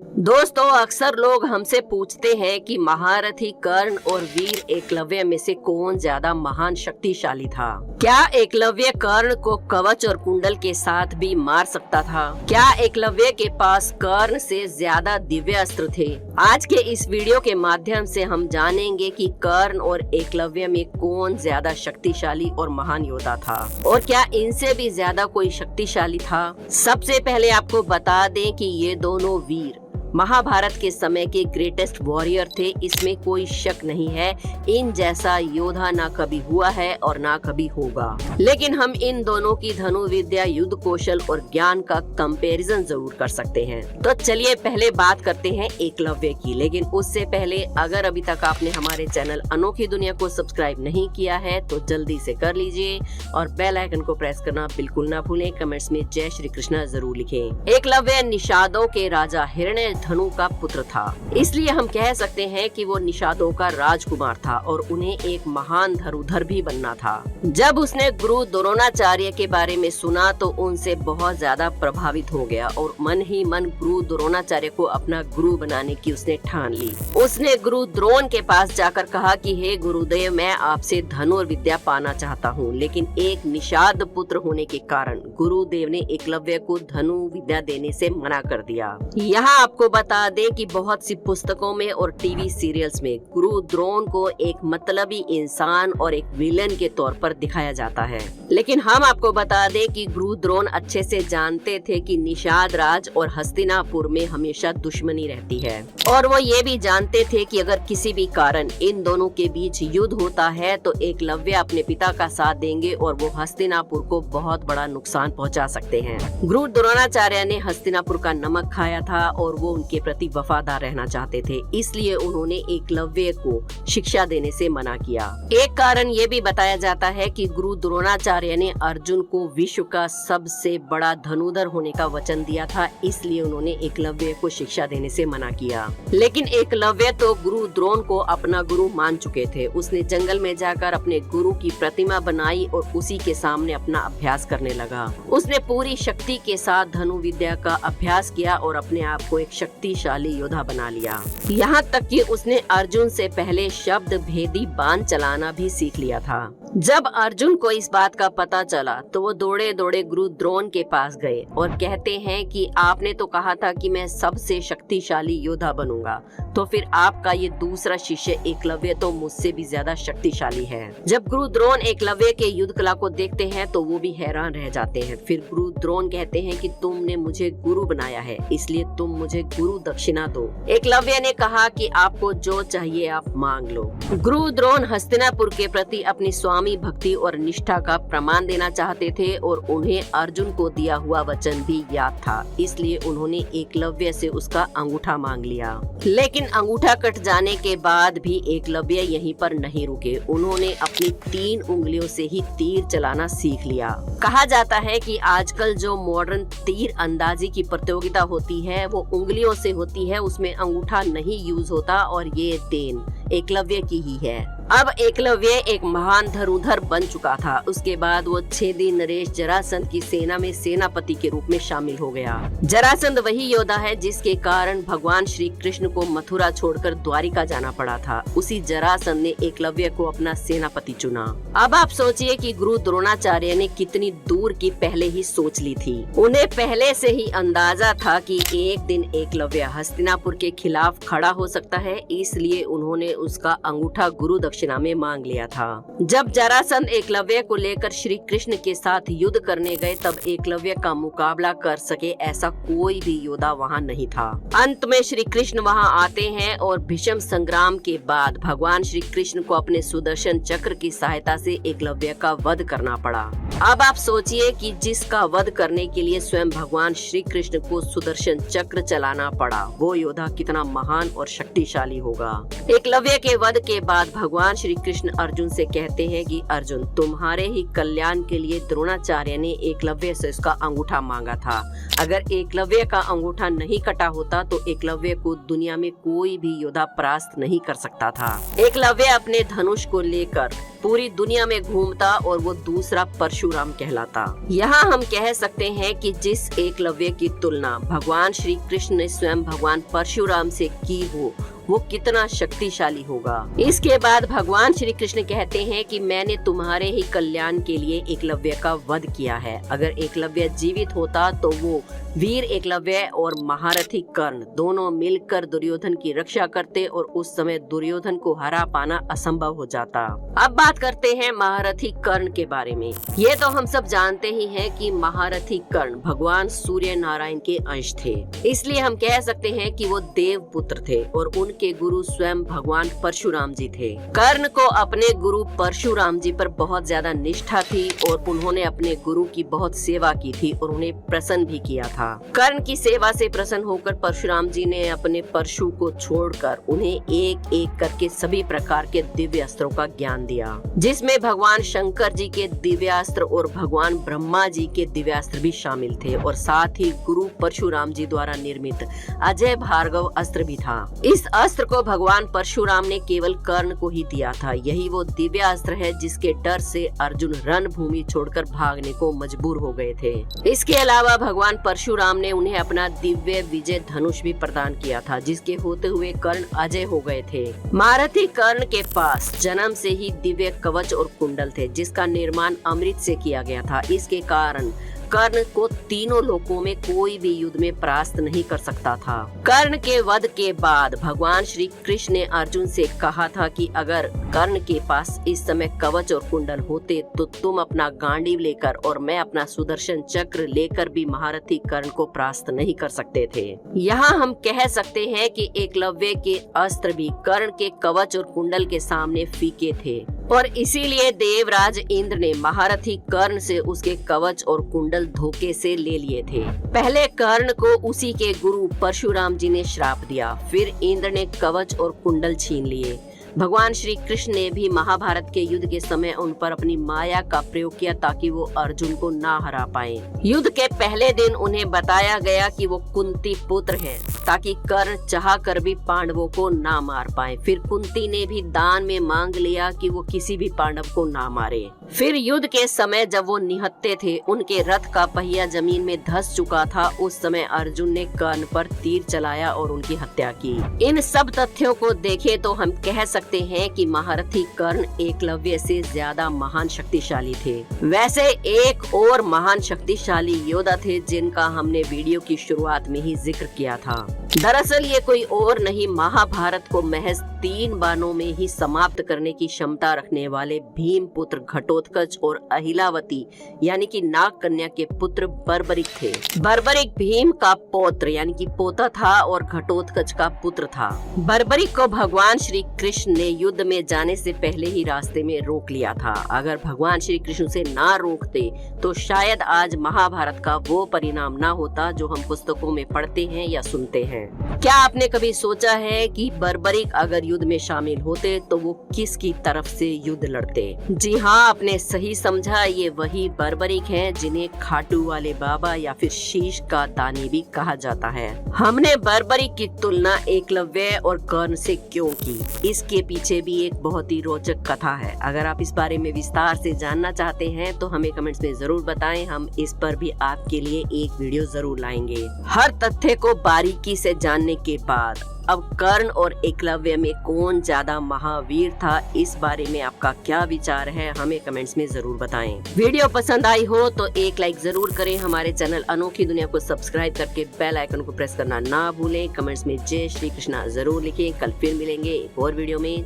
दोस्तों, अक्सर लोग हमसे पूछते हैं कि महारथी कर्ण और वीर एकलव्य में से कौन ज्यादा महान शक्तिशाली था। क्या एकलव्य कर्ण को कवच और कुंडल के साथ भी मार सकता था? क्या एकलव्य के पास कर्ण से ज्यादा दिव्य अस्त्र थे? आज के इस वीडियो के माध्यम से हम जानेंगे कि कर्ण और एकलव्य में कौन ज्यादा शक्तिशाली और महान योद्धा था, और क्या इनसे भी ज्यादा कोई शक्तिशाली था। सबसे पहले आपको बता दें कि ये दोनों वीर महाभारत के समय के ग्रेटेस्ट वॉरियर थे, इसमें कोई शक नहीं है। इन जैसा योद्धा ना कभी हुआ है और ना कभी होगा। लेकिन हम इन दोनों की धनु विद्या, युद्ध कौशल और ज्ञान का कंपैरिजन जरूर कर सकते हैं। तो चलिए पहले बात करते हैं एकलव्य की। लेकिन उससे पहले अगर अभी तक आपने हमारे चैनल अनोखी दुनिया को सब्सक्राइब नहीं किया है तो जल्दी से कर लीजिए और बेल आइकन को प्रेस करना बिल्कुल ना भूलें। कमेंट्स में जय श्री कृष्णा जरूर लिखें। एकलव्य निषादों के राजा हिरण्य धनु का पुत्र था, इसलिए हम कह सकते हैं कि वो निषादों का राजकुमार था और उन्हें एक महान धनुर्धर भी बनना था। जब उसने गुरु द्रोणाचार्य के बारे में सुना तो उनसे बहुत ज्यादा प्रभावित हो गया और मन ही मन गुरु द्रोणाचार्य को अपना गुरु बनाने की उसने ठान ली। उसने गुरु द्रोण के पास जाकर कहा कि हे गुरुदेव, मैं आपसे धनुर्विद्या पाना चाहता हूँ, लेकिन एक निषाद पुत्र होने के कारण गुरुदेव ने एकलव्य को धनु विद्या देने से मना कर दिया। यहाँ आपको बता दें कि बहुत सी पुस्तकों में और टीवी सीरियल्स में गुरु द्रोण को एक मतलबी इंसान और एक विलन के तौर पर दिखाया जाता है, लेकिन हम आपको बता दें कि गुरु द्रोण अच्छे से जानते थे कि निषाद राज और हस्तिनापुर में हमेशा दुश्मनी रहती है, और वो ये भी जानते थे कि अगर किसी भी कारण इन दोनों के बीच युद्ध होता है तो एकलव्य अपने पिता का साथ देंगे और वो हस्तिनापुर को बहुत बड़ा नुकसान पहुंचा सकते हैं। गुरु द्रोणाचार्य ने हस्तिनापुर का नमक खाया था और वो उनके प्रति वफादार रहना चाहते थे, इसलिए उन्होंने एकलव्य को शिक्षा देने से मना किया। एक कारण ये भी बताया जाता है कि गुरु द्रोणाचार्य ने अर्जुन को विश्व का सबसे बड़ा धनुर्धर होने का वचन दिया था, इसलिए उन्होंने एकलव्य को शिक्षा देने से मना किया। लेकिन एकलव्य तो गुरु द्रोण को अपना गुरु मान चुके थे। उसने जंगल में जाकर अपने गुरु की प्रतिमा बनाई और उसी के सामने अपना अभ्यास करने लगा। उसने पूरी शक्ति के साथ धनु विद्या का अभ्यास किया और अपने आप को एक शक्तिशाली योद्धा बना लिया। यहाँ तक कि उसने अर्जुन से पहले शब्द भेदी बाण चलाना भी सीख लिया था। जब अर्जुन को इस बात का पता चला तो वो दौड़े दौड़े गुरु द्रोण के पास गए और कहते हैं कि आपने तो कहा था कि मैं सबसे शक्तिशाली योद्धा बनूंगा, तो फिर आपका ये दूसरा शिष्य एकलव्य तो मुझसे भी ज्यादा शक्तिशाली है। जब गुरु द्रोण एकलव्य के युद्ध कला को देखते हैं तो वो भी हैरान रह जाते हैं। फिर गुरु द्रोण कहते हैं कि तुमने मुझे गुरु बनाया है, इसलिए तुम मुझे गुरु दक्षिणा दो। एकलव्य ने कहा कि आपको जो चाहिए आप मांग लो। गुरु द्रोण हस्तिनापुर के प्रति अपनी स्वामी भक्ति और निष्ठा का प्रमाण देना चाहते थे और उन्हें अर्जुन को दिया हुआ वचन भी याद था, इसलिए उन्होंने एकलव्य से उसका अंगूठा मांग लिया। लेकिन अंगूठा कट जाने के बाद भी एकलव्य यहीं पर नहीं रुके। उन्होंने अपनी 3 उंगलियों से ही तीर चलाना सीख लिया। कहा जाता है कि आजकल जो मॉडर्न तीर अंदाजी की प्रतियोगिता होती है वो उंगलियों से होती है, उसमें अंगूठा नहीं यूज होता, और ये देन एकलव्य की ही है। अब एकलव्य एक महान धनुर्धर बन चुका था। उसके बाद वो छेदी नरेश जरासंध की सेना में सेनापति के रूप में शामिल हो गया। जरासंध वही योद्धा है जिसके कारण भगवान श्री कृष्ण को मथुरा छोड़कर द्वारिका जाना पड़ा था। उसी जरासंध ने एकलव्य को अपना सेनापति चुना। अब आप सोचिए कि गुरु द्रोणाचार्य ने कितनी दूर की पहले ही सोच ली थी। उन्हें पहले से ही अंदाजा था कि एक दिन एकलव्य हस्तिनापुर के खिलाफ खड़ा हो सकता है, इसलिए उन्होंने उसका अंगूठा गुरु दक्षिणा में मांग लिया था। जब जरासंध एकलव्य को लेकर श्री कृष्ण के साथ युद्ध करने गए तब एकलव्य का मुकाबला कर सके ऐसा कोई भी योद्धा वहां नहीं था। अंत में श्री कृष्ण वहां आते हैं और भीष्म संग्राम के बाद भगवान श्री कृष्ण को अपने सुदर्शन चक्र की सहायता से एकलव्य का वध करना पड़ा। अब आप सोचिए कि जिसका वध करने के लिए स्वयं भगवान श्री कृष्ण को सुदर्शन चक्र चलाना पड़ा, वो योद्धा कितना महान और शक्तिशाली होगा। एकलव्य के वध के बाद भगवान भगवान श्री कृष्ण अर्जुन से कहते हैं कि अर्जुन, तुम्हारे ही कल्याण के लिए द्रोणाचार्य ने एकलव्य से उसका अंगूठा मांगा था। अगर एकलव्य का अंगूठा नहीं कटा होता तो एकलव्य को दुनिया में कोई भी योद्धा परास्त नहीं कर सकता था। एकलव्य अपने धनुष को लेकर पूरी दुनिया में घूमता और वो दूसरा परशुराम कहलाता। यहाँ हम कह सकते हैं कि जिस एकलव्य की तुलना भगवान श्री कृष्ण ने स्वयं भगवान परशुराम से की हो, वो कितना शक्तिशाली होगा। इसके बाद भगवान श्री कृष्ण कहते हैं कि मैंने तुम्हारे ही कल्याण के लिए एकलव्य का वध किया है। अगर एकलव्य जीवित होता तो वो वीर एकलव्य और महारथी कर्ण दोनों मिलकर दुर्योधन की रक्षा करते और उस समय दुर्योधन को हरा पाना असंभव हो जाता। अब बात करते हैं महारथी कर्ण के बारे में। ये तो हम सब जानते ही हैं कि महारथी कर्ण भगवान सूर्य नारायण के अंश थे, इसलिए हम कह सकते हैं कि वो देव पुत्र थे और उनके गुरु स्वयं भगवान परशुराम जी थे। कर्ण को अपने गुरु परशुराम जी पर बहुत ज्यादा निष्ठा थी और उन्होंने अपने गुरु की बहुत सेवा की थी और उन्हें प्रसन्न भी किया था। कर्ण की सेवा से प्रसन्न होकर परशुराम जी ने अपने परशु को छोड़कर उन्हें एक एक करके सभी प्रकार के दिव्य अस्त्रों का ज्ञान दिया, जिसमें भगवान शंकर जी के दिव्यास्त्र और भगवान ब्रह्मा जी के दिव्यास्त्र भी शामिल थे और साथ ही गुरु परशुराम जी द्वारा निर्मित अजय भार्गव अस्त्र भी था। इस अस्त्र को भगवान परशुराम ने केवल कर्ण को ही दिया था। यही वो दिव्य अस्त्र है जिसके डर से अर्जुन रणभूमि छोड़कर भागने को मजबूर हो गए थे। इसके अलावा भगवान परशुराम ने उन्हें अपना दिव्य विजय धनुष भी प्रदान किया था, जिसके होते हुए कर्ण अजय हो गए थे। महारथी कर्ण के पास जन्म से ही दिव्य कवच और कुंडल थे, जिसका निर्माण अमृत से किया गया था। इसके कारण कर्ण को तीनों लोकों में कोई भी युद्ध में परास्त नहीं कर सकता था। कर्ण के वध के बाद भगवान श्री कृष्ण ने अर्जुन से कहा था कि अगर कर्ण के पास इस समय कवच और कुंडल होते तो तुम अपना गांडीव लेकर और मैं अपना सुदर्शन चक्र लेकर भी महारथी कर्ण को परास्त नहीं कर सकते थे। यहाँ हम कह सकते हैं कि एकलव्य के अस्त्र भी कर्ण के कवच और कुंडल के सामने फीके थे और इसीलिए देवराज इंद्र ने महारथी कर्ण से उसके कवच और कुंडल धोखे से ले लिए थे। पहले कर्ण को उसी के गुरु परशुराम जी ने श्राप दिया, फिर इंद्र ने कवच और कुंडल छीन लिए। भगवान श्री कृष्ण ने भी महाभारत के युद्ध के समय उन पर अपनी माया का प्रयोग किया ताकि वो अर्जुन को ना हरा पाए। युद्ध के पहले दिन उन्हें बताया गया कि वो कुंती पुत्र हैं, ताकि कर्ण चाह कर भी पांडवों को ना मार पाए। फिर कुंती ने भी दान में मांग लिया कि वो किसी भी पांडव को ना मारे। फिर युद्ध के समय जब वो निहत्थे थे, उनके रथ का पहिया जमीन में धंस चुका था, उस समय अर्जुन ने कर्ण पर तीर चलाया और उनकी हत्या की। इन सब तथ्यों को देखे तो हम कह सकते हैं कि महारथी कर्ण एकलव्य से ज्यादा महान शक्तिशाली थे। वैसे एक और महान शक्तिशाली योद्धा थे जिनका हमने वीडियो की शुरुआत में ही जिक्र किया था। दरअसल ये कोई और नहीं, महाभारत को महज 3 बाणों में ही समाप्त करने की क्षमता रखने वाले भीम पुत्र घटोत्कच और अहिलावती यानी कि नाग कन्या के पुत्र बर्बरिक थे। बर्बरिक भीम का पौत्र यानी कि पोता था और घटोत्कच का पुत्र था। बर्बरिक को भगवान श्री कृष्ण ने युद्ध में जाने से पहले ही रास्ते में रोक लिया था। अगर भगवान श्री कृष्ण से ना रोकते तो शायद आज महाभारत का वो परिणाम ना होता जो हम पुस्तकों में पढ़ते हैं या सुनते हैं। क्या आपने कभी सोचा है कि बर्बरिक अगर युद्ध में शामिल होते तो वो किसकी तरफ से युद्ध लड़ते? जी हाँ, आपने सही समझा, ये वही बर्बरिक हैं जिन्हें खाटू वाले बाबा या फिर शीश का दानी भी कहा जाता है। हमने बर्बरिक की तुलना एकलव्य और कर्ण से क्यों की, इसके पीछे भी एक बहुत ही रोचक कथा है। अगर आप इस बारे में विस्तार से जानना चाहते हैं तो हमें कमेंट्स में जरूर बताएं, हम इस पर भी आपके लिए एक वीडियो जरूर लाएंगे। हर तथ्य को बारीकी से जानने के बाद अब कर्ण और एकलव्य में कौन ज्यादा महावीर था, इस बारे में आपका क्या विचार है, हमें कमेंट्स में जरूर बताएं। वीडियो पसंद आई हो तो एक लाइक जरूर करें। हमारे चैनल अनोखी दुनिया को सब्सक्राइब करके बेल आइकन को प्रेस करना ना भूलें। कमेंट्स में जय श्री कृष्णा जरूर लिखें। कल फिर मिलेंगे एक और वीडियो में।